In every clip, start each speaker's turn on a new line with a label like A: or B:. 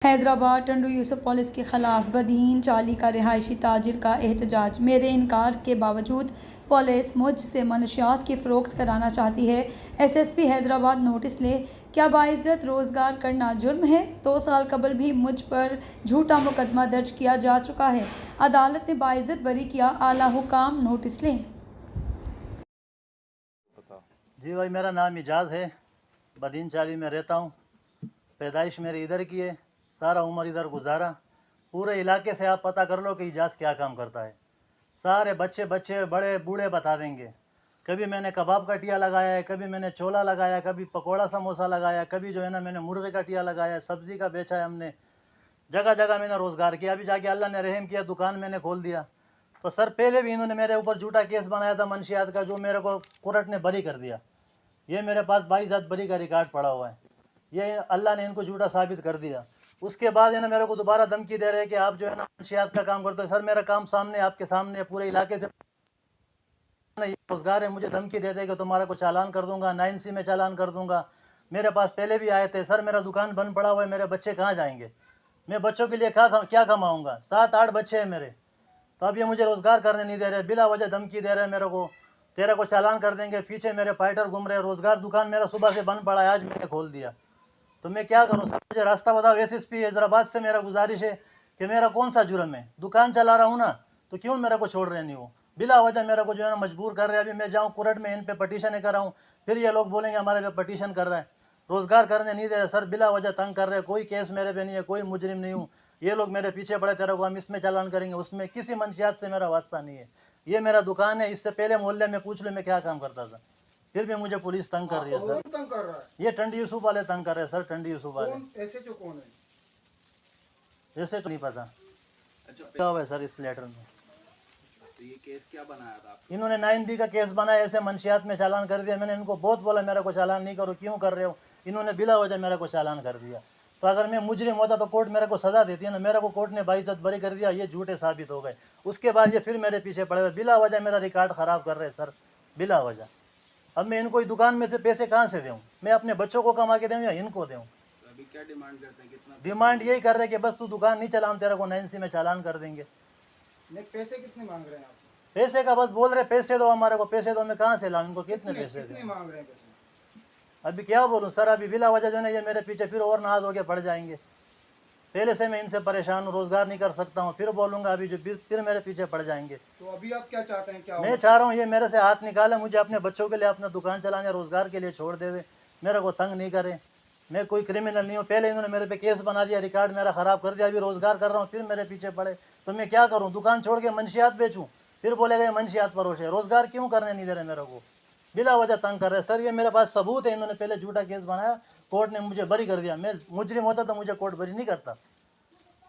A: Hyderabad Tando Yusuf police के खिलाफ बदीन चाली का रिहायशी ताजिर का एहतजाज। मेरे इनकार के बावजूद पुलिस मुझसे मनशियात की फ़रोख्त कराना चाहती है। SSP हैदराबाद नोटिस ले, क्या बाइज्जत रोज़गार करना जुर्म है? 2 साल कबल भी मुझ पर झूठा मुकदमा दर्ज किया जा चुका है। अदालत ने बाइज्जत बरी किया। आला हुकाम नोटिस लें।
B: जी भाई, मेरा नाम इजाज़ है, बदीन चाली में रहता हूँ। पैदाइश मेरी इधर की है, सारा उम्र इधर गुजारा। पूरे इलाके से आप पता कर लो कि इजाज़ क्या काम करता है। सारे बच्चे बड़े बूढ़े बता देंगे। कभी मैंने कबाब का टिया लगाया है, कभी मैंने छोला लगाया, कभी पकोड़ा समोसा लगाया, कभी जो है ना मैंने मुर्गे का टिया लगाया, सब्ज़ी का बेचा है हमने। जगह जगह मैंने रोज़गार किया। अभी जाके अल्लाह ने रहम किया, दुकान मैंने खोल दिया। तो सर, पहले भी इन्होंने मेरे ऊपर झूठा केस बनाया था मंशियात का, जो मेरे को कोर्ट ने बरी कर दिया। ये मेरे पास 22 बरी का रिकॉर्ड पड़ा हुआ है। ये अल्लाह ने इनको झूठा साबित कर दिया। उसके बाद है ना मेरे को दोबारा धमकी दे रहे हैं कि आप जो है ना मंशियात का काम करते हो। सर, मेरा काम सामने आपके सामने पूरे इलाके से रोजगार है। मुझे धमकी दे देगा तुम्हारा को चालान कर दूंगा, 9C में चालान कर दूंगा। मेरे पास पहले भी आए थे। सर, मेरा दुकान बंद पड़ा हुआ है, मेरे बच्चे कहाँ जाएंगे? मैं बच्चों के लिए क्या कमाऊँगा? 7-8 बच्चे हैं मेरे। तो अब ये मुझे रोज़गार करने नहीं दे रहे, बिला वजह धमकी दे रहे हैं मेरे को। तेरे को चालान कर देंगे। पीछे मेरे फाइटर घूम रहे हैं। रोज़गार दुकान मेरा सुबह से बंद पड़ा है, आज मैंने खोल दिया। तो मैं क्या करूं? सर, मुझे रास्ता बताओ। SSP हैदराबाद से मेरा गुजारिश है कि मेरा कौन सा जुर्म है? दुकान चला रहा हूं ना, तो क्यों मेरे को छोड़ रहे नहीं हो? बिला वजह मेरे को जो है ना मजबूर कर रहे हैं। अभी मैं जाऊं कोर्ट में, इन पे पटिशन कराऊं, फिर ये लोग बोलेंगे हमारे पे पटिशन कर रहा है। रोज़गार करने नहीं दे रहे सर, बिला वजह तंग कर रहे हैं। कोई केस मेरे पे नहीं है, कोई मुजरिम नहीं हूँ। ये लोग मेरे पीछे पड़े, तेरे को हम इसमें चालान करेंगे, उसमें। किसी मंशियात से मेरा वास्ता नहीं है। ये मेरा दुकान है। इससे पहले मोहल्ले में पूछ लो मैं क्या काम करता था। फिर भी मुझे पुलिस तंग कर रही है सर।
C: तंग कर रहा है।
B: ये टंडी यूसुफ वाले तंग कर रहे हैं सर, टंडी यूसुफ वाले।
C: ऐसे जो कौन है?
B: ऐसे तो नहीं पता।
D: अच्छा,
B: क्या हुआ है सर इस लेटर में?
D: तो ये केस क्या बनाया था आपने?
B: इन्होंने 9B का केस बनाया, ऐसे मंशियात में चालान कर दिया। मैंने इनको बहुत बोला मेरे को चालान नहीं करो, क्यों कर रहे हो? इन्होंने बिला वजह मेरे को चालान कर दिया। तो अगर मैं मुजरिम होता तो कोर्ट मेरे को सजा देती है ना। मेरे को कोर्ट ने बाइज्जत बरी कर दिया, ये झूठे साबित हो गए। उसके बाद ये फिर मेरे पीछे पड़े हुए, बिला वजह मेरा रिकॉर्ड ख़राब कर रहे हैं सर, बिला वजह। अब मैं इनको दुकान में से पैसे कहाँ से दूँ? मैं अपने बच्चों को कमा के दूँ या इनको दूँ?
D: तो अभी क्या डिमांड करते हैं? कितना
B: डिमांड यही कर रहे हैं कि बस तू दुकान नहीं चला, हम तेरे को 9C में चालान कर देंगे।
C: नहीं, पैसे कितने मांग रहे हैं आप?
B: पैसे का बस बोल रहे पैसे दो हमारे को, पैसे दो। मैं कहाँ से लाऊं? इनको कितने पैसे
C: कितने
B: दें?
C: मांग रहे हैं पैसे?
B: अभी क्या बोलूं सर, अभी बिला वजह जो है ये मेरे पीछे फिर और नाज होके पड़ जाएंगे। पहले से मैं इनसे परेशान हूँ, रोजगार नहीं कर सकता हूँ, फिर बोलूंगा अभी जो फिर मेरे पीछे पड़ जाएंगे।
C: तो अभी आप क्या चाहते हैं? क्या
B: मैं चाह रहा हूँ ये मेरे से हाथ निकाले, मुझे अपने बच्चों के लिए अपना दुकान चलाने, रोजगार के लिए छोड़ देवे, मेरे को तंग नहीं करे। मैं कोई क्रिमिनल नहीं हूँ। पहले इन्होंने मेरे पे केस बना दिया, रिकॉर्ड मेरा ख़राब कर दिया। अभी रोजगार कर रहा हूँ, फिर मेरे पीछे पड़े। तो मैं क्या करूँ? दुकान छोड़ के मंशियात बेचूँ? फिर बोलेगा ये मंशियात परोस है। रोजगार क्यों करने नहीं दे रहे मेरे को? बिला वजह तंग कर रहे सर। ये मेरे पास सबूत है, इन्होंने पहले झूठा केस बनाया, कोर्ट ने मुझे बरी कर दिया। मैं मुजरिम होता तो मुझे कोर्ट बरी नहीं करता।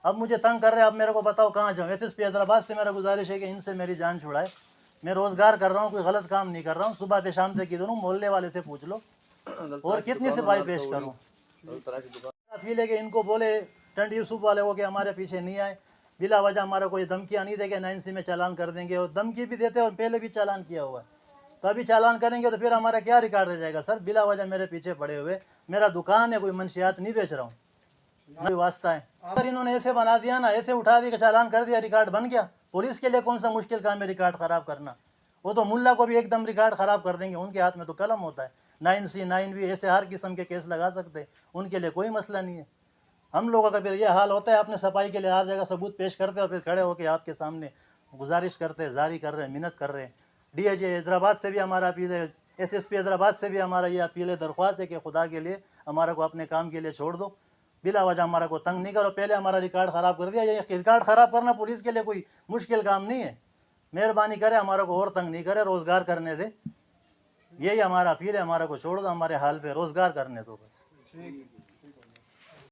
B: अब मुझे तंग कर रहे हैं। अब मेरे को बताओ कहाँ जाऊँ? SSP हैदराबाद से मेरा गुजारिश है कि इनसे मेरी जान छुड़ाए। मैं रोज़गार कर रहा हूँ, कोई गलत काम नहीं कर रहा हूँ। सुबह से शाम तक इधर हूँ, मोहल्ले वाले से पूछ लो। और कितनी सिपाही पेश करूँ? फील है कि इनको बोले टंडी यूसुफ वाले हो कि हमारे पीछे नहीं आए, बिला वजह हमारे को ये धमकियाँ नहीं देंगे, 9C में चालान कर देंगे। और धमकी भी देते और पहले भी चालान किया हुआ है। तो अभी चालान करेंगे तो फिर हमारा क्या रिकॉर्ड रह जाएगा सर? बिला वजह मेरे पीछे पड़े हुए। मेरा दुकान है, कोई मंशियात नहीं बेच रहा हूँ, कोई वास्ता है। अगर इन्होंने ऐसे बना दिया ना, ऐसे उठा दिया, चालान कर दिया, रिकॉर्ड बन गया। पुलिस के लिए कौन सा मुश्किल काम है रिकॉर्ड ख़राब करना? वो तो मुल्ला को भी एकदम रिकॉर्ड ख़राब कर देंगे। उनके हाथ में तो कलम होता है। 9C 9B ऐसे हर किस्म के केस लगा सकते, उनके लिए कोई मसला नहीं है। हम लोगों का फिर ये हाल होता है, अपने सफाई के लिए हर जगह सबूत पेश करते हैं और फिर खड़े होकर आपके सामने गुजारिश करते हैं, जारी कर रहे हैं, मिन्नत कर रहे हैं। DIG हैदराबाद से भी हमारा अपील है, SSP हैदराबाद से भी हमारा ये अपील है, दरख्वास्त है कि खुदा के लिए हमारा को अपने काम के लिए छोड़ दो, बिला वजह हमारा को तंग नहीं करो। पहले हमारा रिकॉर्ड ख़राब कर दिया। ये रिकॉर्ड ख़राब करना पुलिस के लिए कोई मुश्किल काम नहीं है। मेहरबानी करे, हमारा को और तंग नहीं करे, रोज़गार करने दे। यही हमारा अपील है, हमारा को छोड़ दो, हमारे हाल पे रोज़गार करने दो बस।